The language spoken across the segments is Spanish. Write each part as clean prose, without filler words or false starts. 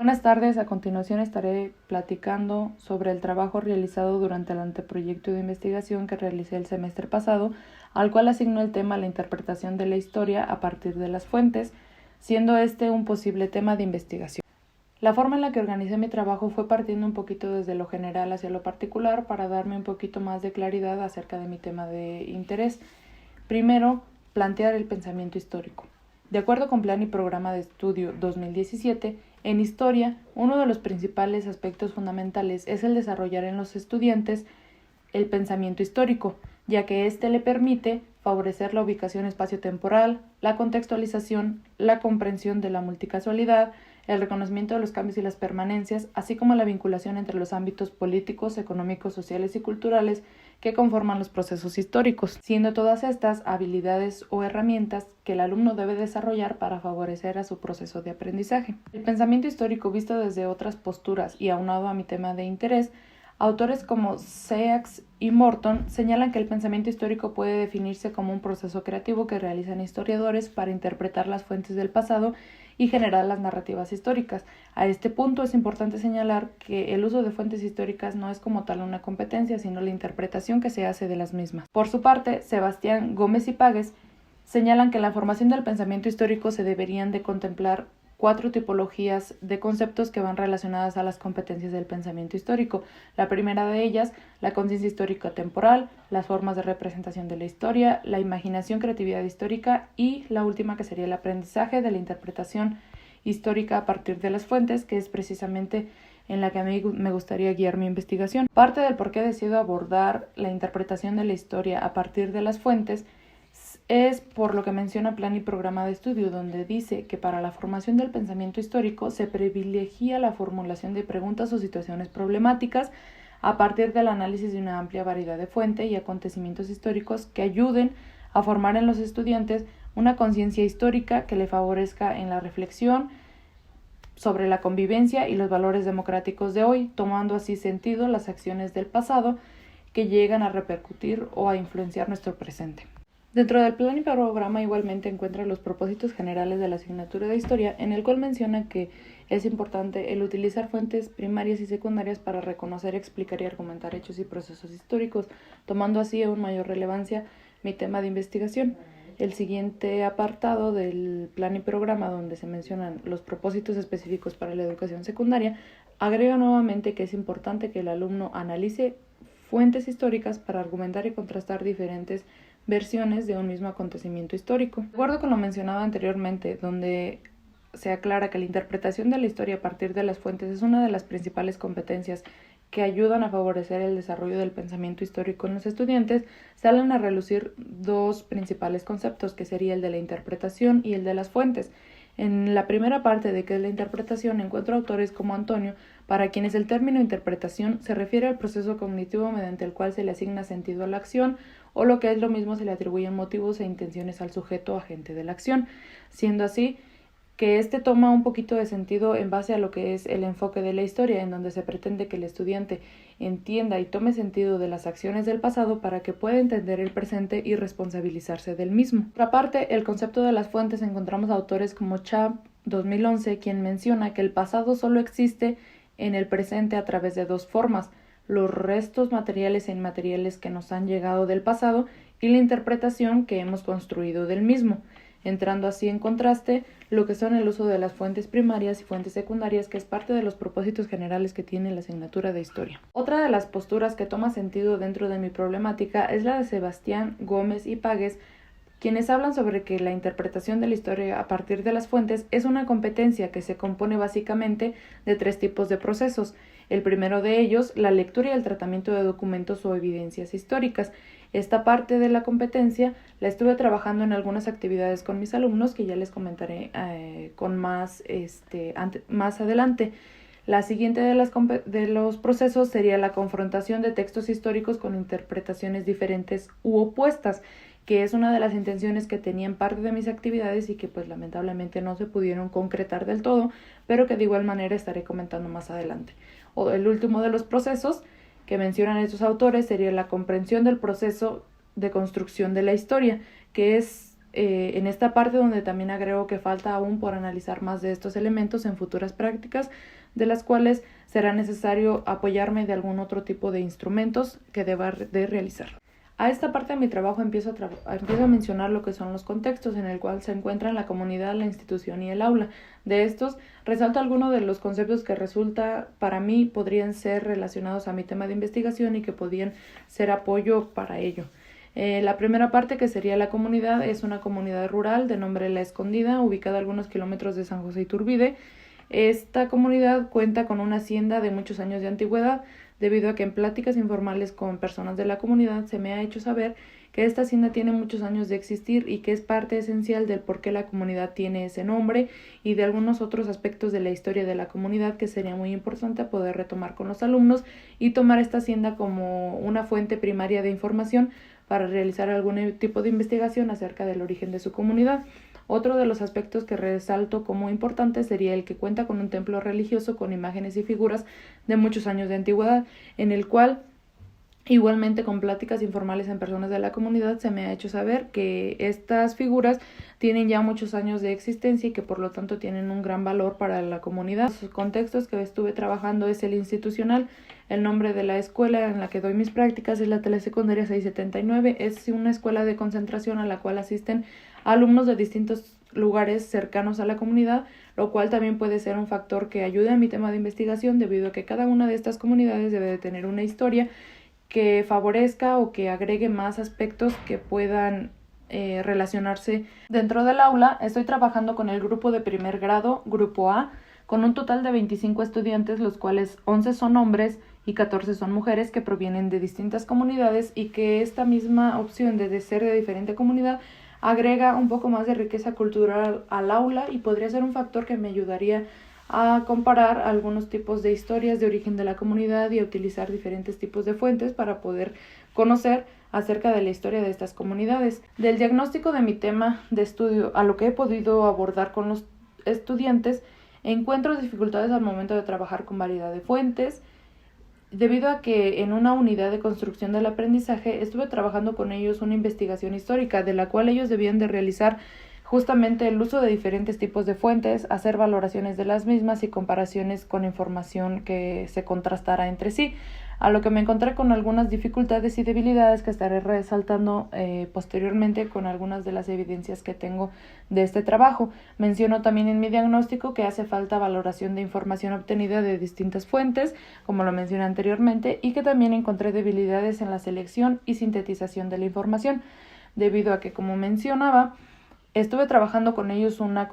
Buenas tardes, a continuación estaré platicando sobre el trabajo realizado durante el anteproyecto de investigación que realicé el semestre pasado, al cual asigno el tema la interpretación de la historia a partir de las fuentes, siendo este un posible tema de investigación. La forma en la que organicé mi trabajo fue partiendo un poquito desde lo general hacia lo particular para darme un poquito más de claridad acerca de mi tema de interés. Primero, plantear el pensamiento histórico. De acuerdo con Plan y Programa de Estudio 2017, en historia, uno de los principales aspectos fundamentales es el desarrollar en los estudiantes el pensamiento histórico, ya que éste le permite favorecer la ubicación espacio-temporal, la contextualización, la comprensión de la multicasualidad, el reconocimiento de los cambios y las permanencias, así como la vinculación entre los ámbitos políticos, económicos, sociales y culturales que conforman los procesos históricos, siendo todas estas habilidades o herramientas que el alumno debe desarrollar para favorecer a su proceso de aprendizaje. El pensamiento histórico visto desde otras posturas y aunado a mi tema de interés, autores como Sachs y Morton señalan que el pensamiento histórico puede definirse como un proceso creativo que realizan historiadores para interpretar las fuentes del pasado y generar las narrativas históricas. A este punto es importante señalar que el uso de fuentes históricas no es como tal una competencia, sino la interpretación que se hace de las mismas. Por su parte, Sebastián Gómez y Páguez señalan que en la formación del pensamiento histórico se deberían de contemplar 4 tipologías de conceptos que van relacionadas a las competencias del pensamiento histórico. La primera de ellas, la conciencia histórica temporal, las formas de representación de la historia, la imaginación, creatividad histórica y la última que sería el aprendizaje de la interpretación histórica a partir de las fuentes, que es precisamente en la que a mí me gustaría guiar mi investigación. Parte del por qué decido abordar la interpretación de la historia a partir de las fuentes es por lo que menciona Plan y Programa de Estudio, donde dice que para la formación del pensamiento histórico se privilegia la formulación de preguntas o situaciones problemáticas a partir del análisis de una amplia variedad de fuentes y acontecimientos históricos que ayuden a formar en los estudiantes una conciencia histórica que le favorezca en la reflexión sobre la convivencia y los valores democráticos de hoy, tomando así sentido las acciones del pasado que llegan a repercutir o a influenciar nuestro presente. Dentro del plan y programa igualmente encuentra los propósitos generales de la asignatura de historia, en el cual menciona que es importante el utilizar fuentes primarias y secundarias para reconocer, explicar y argumentar hechos y procesos históricos, tomando así aún mayor relevancia mi tema de investigación. El siguiente apartado del plan y programa, donde se mencionan los propósitos específicos para la educación secundaria, agrega nuevamente que es importante que el alumno analice fuentes históricas para argumentar y contrastar diferentes versiones de un mismo acontecimiento histórico. De acuerdo con lo mencionado anteriormente, donde se aclara que la interpretación de la historia a partir de las fuentes es una de las principales competencias que ayudan a favorecer el desarrollo del pensamiento histórico en los estudiantes, salen a relucir 2 principales conceptos, que sería el de la interpretación y el de las fuentes. En la primera parte de qué es la interpretación encuentro autores como Antonio, para quienes el término interpretación se refiere al proceso cognitivo mediante el cual se le asigna sentido a la acción, o lo que es lo mismo se le atribuyen motivos e intenciones al sujeto agente de la acción, siendo así que este toma un poquito de sentido en base a lo que es el enfoque de la historia, en donde se pretende que el estudiante entienda y tome sentido de las acciones del pasado para que pueda entender el presente y responsabilizarse del mismo. Por otra parte, el concepto de las fuentes encontramos autores como Chap 2011, quien menciona que el pasado solo existe en el presente a través de 2 formas: los restos materiales e inmateriales que nos han llegado del pasado y la interpretación que hemos construido del mismo, entrando así en contraste lo que son el uso de las fuentes primarias y fuentes secundarias, que es parte de los propósitos generales que tiene la asignatura de historia. Otra de las posturas que toma sentido dentro de mi problemática es la de Sebastián Gómez y Páguez, quienes hablan sobre que la interpretación de la historia a partir de las fuentes es una competencia que se compone básicamente de 3 tipos de procesos. El primero de ellos, la lectura y el tratamiento de documentos o evidencias históricas. Esta parte de la competencia la estuve trabajando en algunas actividades con mis alumnos, que ya les comentaré con más adelante. La siguiente de los procesos sería la confrontación de textos históricos con interpretaciones diferentes u opuestas, que es una de las intenciones que tenían parte de mis actividades y que pues lamentablemente no se pudieron concretar del todo, pero que de igual manera estaré comentando más adelante. O el último de los procesos que mencionan estos autores sería la comprensión del proceso de construcción de la historia, que es en esta parte donde también agrego que falta aún por analizar más de estos elementos en futuras prácticas, de las cuales será necesario apoyarme de algún otro tipo de instrumentos que deba de realizar. A esta parte de mi trabajo empiezo a mencionar lo que son los contextos en el cual se encuentran la comunidad, la institución y el aula. De estos, resalto algunos de los conceptos que resulta para mí podrían ser relacionados a mi tema de investigación y que podían ser apoyo para ello. La primera parte, que sería la comunidad, es una comunidad rural de nombre La Escondida, ubicada a algunos kilómetros de San José Iturbide. Esta comunidad cuenta con una hacienda de muchos años de antigüedad, debido a que en pláticas informales con personas de la comunidad se me ha hecho saber que esta hacienda tiene muchos años de existir y que es parte esencial del por qué la comunidad tiene ese nombre y de algunos otros aspectos de la historia de la comunidad que sería muy importante poder retomar con los alumnos y tomar esta hacienda como una fuente primaria de información para realizar algún tipo de investigación acerca del origen de su comunidad. Otro de los aspectos que resalto como importante sería el que cuenta con un templo religioso con imágenes y figuras de muchos años de antigüedad, en el cual, igualmente con pláticas informales en personas de la comunidad, se me ha hecho saber que estas figuras tienen ya muchos años de existencia y que por lo tanto tienen un gran valor para la comunidad. Los contextos que estuve trabajando es el institucional. El nombre de la escuela en la que doy mis prácticas es la Telesecundaria 679. Es una escuela de concentración a la cual asisten alumnos de distintos lugares cercanos a la comunidad, lo cual también puede ser un factor que ayude a mi tema de investigación, debido a que cada una de estas comunidades debe de tener una historia que favorezca o que agregue más aspectos que puedan relacionarse. Dentro del aula estoy trabajando con el grupo de primer grado, grupo A, con un total de 25 estudiantes, los cuales 11 son hombres y 14 son mujeres que provienen de distintas comunidades, y que esta misma opción de ser de diferente comunidad agrega un poco más de riqueza cultural al aula y podría ser un factor que me ayudaría a comparar algunos tipos de historias de origen de la comunidad y a utilizar diferentes tipos de fuentes para poder conocer acerca de la historia de estas comunidades. Del diagnóstico de mi tema de estudio a lo que he podido abordar con los estudiantes, encuentro dificultades al momento de trabajar con variedad de fuentes, debido a que en una unidad de construcción del aprendizaje estuve trabajando con ellos una investigación histórica, de la cual ellos debían de realizar justamente el uso de diferentes tipos de fuentes, hacer valoraciones de las mismas y comparaciones con información que se contrastara entre sí, a lo que me encontré con algunas dificultades y debilidades que estaré resaltando posteriormente con algunas de las evidencias que tengo de este trabajo. Menciono también en mi diagnóstico que hace falta valoración de información obtenida de distintas fuentes, como lo mencioné anteriormente, y que también encontré debilidades en la selección y sintetización de la información, debido a que, como mencionaba, estuve trabajando con ellos una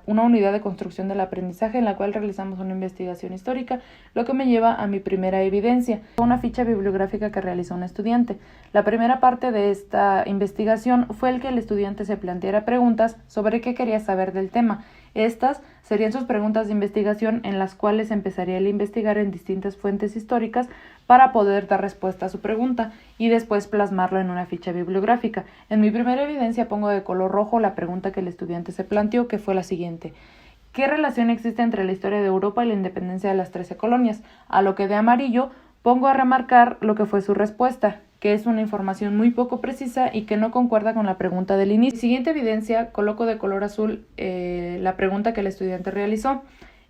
unidad de construcción del aprendizaje en la cual realizamos una investigación histórica, lo que me lleva a mi primera evidencia, una ficha bibliográfica que realizó un estudiante. La primera parte de esta investigación fue el que el estudiante se planteara preguntas sobre qué quería saber del tema. Estas serían sus preguntas de investigación, en las cuales empezaría a investigar en distintas fuentes históricas para poder dar respuesta a su pregunta y después plasmarlo en una ficha bibliográfica. En mi primera evidencia pongo de color rojo la pregunta que el estudiante se planteó, que fue la siguiente: ¿qué relación existe entre la historia de Europa y la independencia de las 13 colonias? A lo que de amarillo pongo a remarcar lo que fue su respuesta, que es una información muy poco precisa y que no concuerda con la pregunta del inicio. En siguiente evidencia coloco de color azul la pregunta que el estudiante realizó,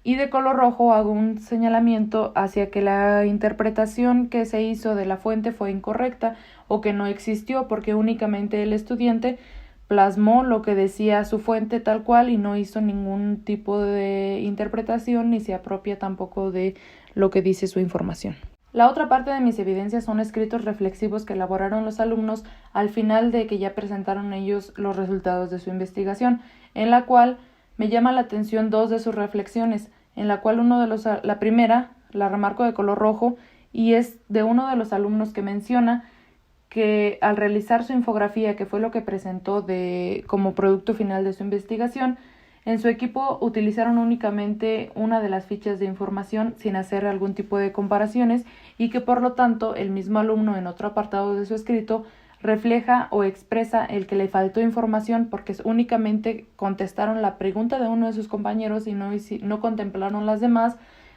y de color rojo hago un señalamiento hacia que la interpretación que se hizo de la fuente fue incorrecta o que no existió, porque únicamente el estudiante plasmó lo que decía su fuente tal cual y no hizo ningún tipo de interpretación ni se apropia tampoco de lo que dice su información. La otra parte de mis evidencias son escritos reflexivos que elaboraron los alumnos al final de que ya presentaron ellos los resultados de su investigación, en la cual me llama la atención dos de sus reflexiones, en la cual la primera la remarco de color rojo y es de uno de los alumnos que menciona que al realizar su infografía, que fue lo que presentó como producto final de su investigación, en su equipo utilizaron únicamente una de las fichas de información sin hacer algún tipo de comparaciones, y que por lo tanto el mismo alumno en otro apartado de su escrito refleja o expresa el que le faltó información porque únicamente contestaron la pregunta de uno de sus compañeros y no contemplaron las demás,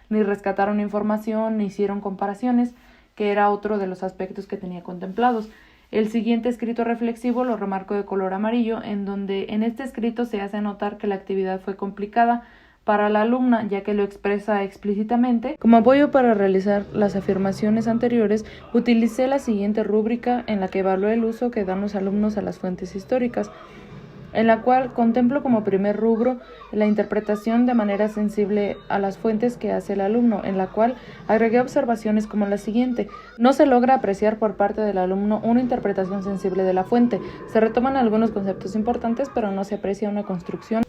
ni rescataron información, ni hicieron comparaciones, que era otro de los aspectos que tenía contemplados. El siguiente escrito reflexivo lo remarco de color amarillo, en donde en este escrito se hace notar que la actividad fue complicada para la alumna, ya que lo expresa explícitamente. Como apoyo para realizar las afirmaciones anteriores, utilicé la siguiente rúbrica en la que evalué el uso que dan los alumnos a las fuentes históricas, en la cual contemplo como primer rubro la interpretación de manera sensible a las fuentes que hace el alumno, en la cual agregué observaciones como la siguiente. No se logra apreciar por parte del alumno una interpretación sensible de la fuente. Se retoman algunos conceptos importantes, pero no se aprecia una construcción.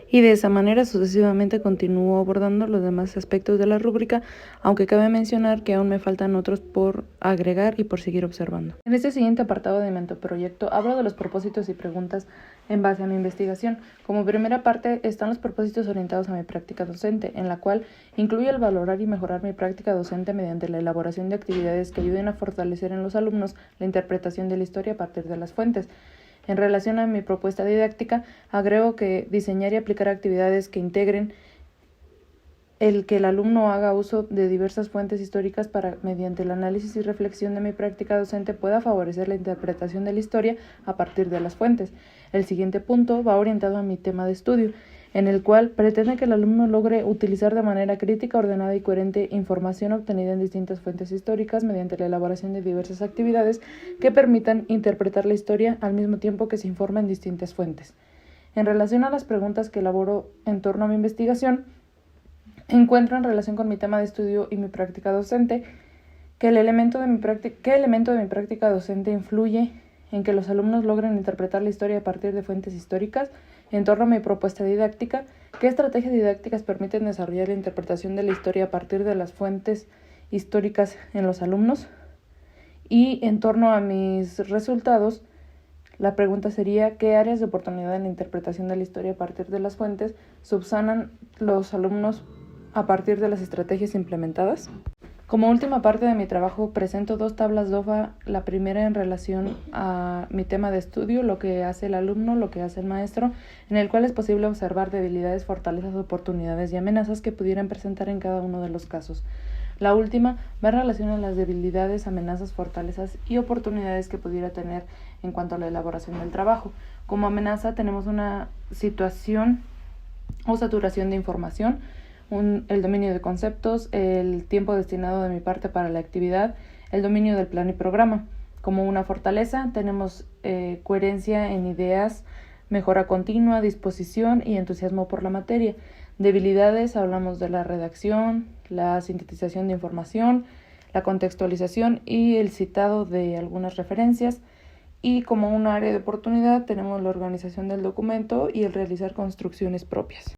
Y de esa manera sucesivamente continúo abordando los demás aspectos de la rúbrica, aunque cabe mencionar que aún me faltan otros por agregar y por seguir observando. En este siguiente apartado de mi anteproyecto hablo de los propósitos y preguntas en base a mi investigación. Como primera parte están los propósitos orientados a mi práctica docente, en la cual incluye el valorar y mejorar mi práctica docente mediante la elaboración de actividades que ayuden a fortalecer en los alumnos la interpretación de la historia a partir de las fuentes. En relación a mi propuesta didáctica, agrego que diseñar y aplicar actividades que integren el que el alumno haga uso de diversas fuentes históricas para, mediante el análisis y reflexión de mi práctica docente, pueda favorecer la interpretación de la historia a partir de las fuentes. El siguiente punto va orientado a mi tema de estudio, en el cual pretende que el alumno logre utilizar de manera crítica, ordenada y coherente información obtenida en distintas fuentes históricas mediante la elaboración de diversas actividades que permitan interpretar la historia al mismo tiempo que se informa en distintas fuentes. En relación a las preguntas que elaboro en torno a mi investigación, encuentro en relación con mi tema de estudio y mi práctica docente que ¿qué elemento de mi práctica docente influye en que los alumnos logren interpretar la historia a partir de fuentes históricas? En torno a mi propuesta didáctica, ¿qué estrategias didácticas permiten desarrollar la interpretación de la historia a partir de las fuentes históricas en los alumnos? Y en torno a mis resultados, la pregunta sería, ¿qué áreas de oportunidad en la interpretación de la historia a partir de las fuentes subsanan los alumnos a partir de las estrategias implementadas? Como última parte de mi trabajo, presento 2 tablas DOFA, la primera en relación a mi tema de estudio, lo que hace el alumno, lo que hace el maestro, en el cual es posible observar debilidades, fortalezas, oportunidades y amenazas que pudieran presentar en cada uno de los casos. La última va en relación a las debilidades, amenazas, fortalezas y oportunidades que pudiera tener en cuanto a la elaboración del trabajo. Como amenaza tenemos una situación o saturación de información, el dominio de conceptos, el tiempo destinado de mi parte para la actividad, el dominio del plan y programa. Como una fortaleza tenemos coherencia en ideas, mejora continua, disposición y entusiasmo por la materia. Debilidades, hablamos de la redacción, la sintetización de información, la contextualización y el citado de algunas referencias. Y como un área de oportunidad tenemos la organización del documento y el realizar construcciones propias.